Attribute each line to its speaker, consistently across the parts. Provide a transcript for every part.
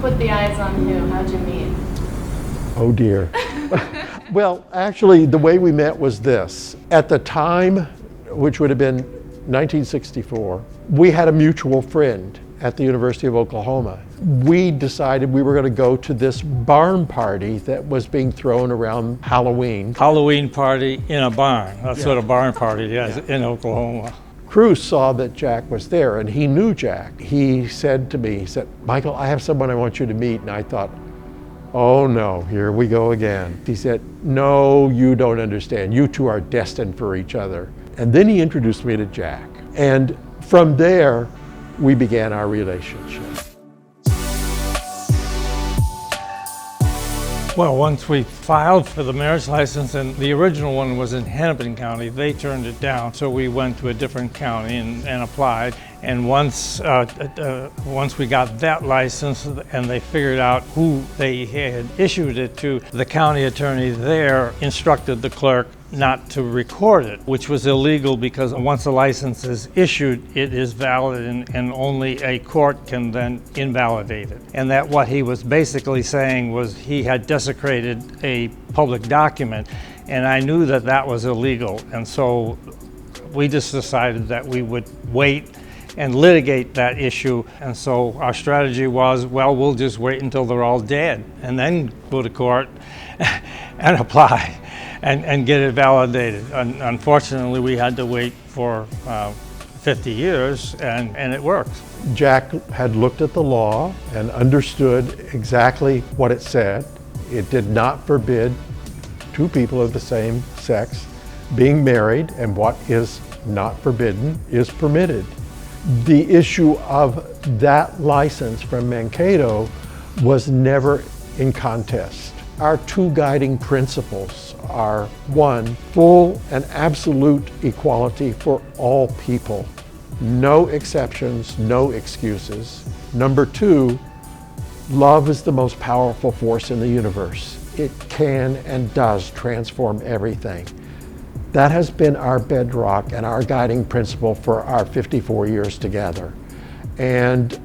Speaker 1: put the eyes on who? How'd you meet?
Speaker 2: Oh dear. Well, actually, the way we met was this. At the time, which would have been 1964, we had a mutual friend at the University of Oklahoma. We decided we were going to go to this barn party that was being thrown around Halloween.
Speaker 3: Halloween party in a barn. That's what a barn party is in Oklahoma.
Speaker 2: Cruz saw that Jack was there, and he knew Jack. He said to me, he said, "Michael, I have someone I want you to meet." And I thought, oh no, here we go again. He said, "No, you don't understand. You two are destined for each other." And then he introduced me to Jack. And from there, we began our relationship.
Speaker 3: Well, once we filed for the marriage license, and the original one was in Hennepin County, they turned it down, so we went to a different county and applied. And once we got that license and they figured out who they had issued it to, the county attorney there instructed the clerk not to record it, which was illegal because once a license is issued, it is valid and only a court can then invalidate it. And that what he was basically saying was he had desecrated a public document, and I knew that that was illegal. And so we just decided that we would wait and litigate that issue. And so our strategy was, well, we'll just wait until they're all dead and then go to court and apply and get it validated. Unfortunately, we had to wait for 50 years and it worked.
Speaker 2: Jack had looked at the law and understood exactly what it said. It did not forbid two people of the same sex being married, and what is not forbidden is permitted. The issue of that license from Mankato was never in contest. Our two guiding principles are: one, full and absolute equality for all people. No exceptions, no excuses. Number two, love is the most powerful force in the universe. It can and does transform everything. That has been our bedrock and our guiding principle for our 54 years together. And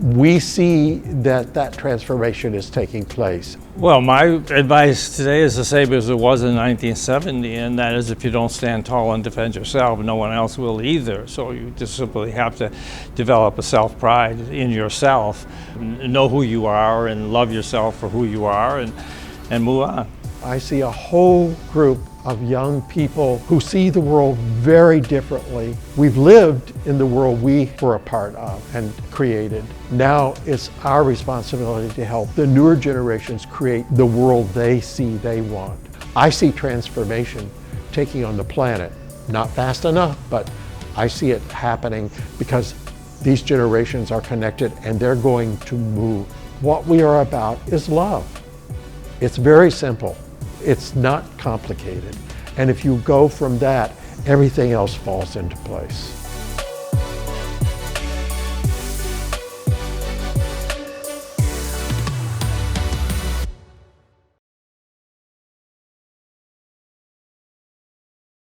Speaker 2: we see that that transformation is taking place.
Speaker 3: Well, my advice today is the same as it was in 1970, and that is if you don't stand tall and defend yourself, no one else will either. So you just simply have to develop a self-pride in yourself, know who you are and love yourself for who you are, and move on.
Speaker 2: I see a whole group of young people who see the world very differently. We've lived in the world we were a part of and created. Now it's our responsibility to help the newer generations create the world they see they want. I see transformation taking on the planet. Not fast enough, but I see it happening because these generations are connected and they're going to move. What we are about is love. It's very simple. It's not complicated. And if you go from that, everything else falls into place.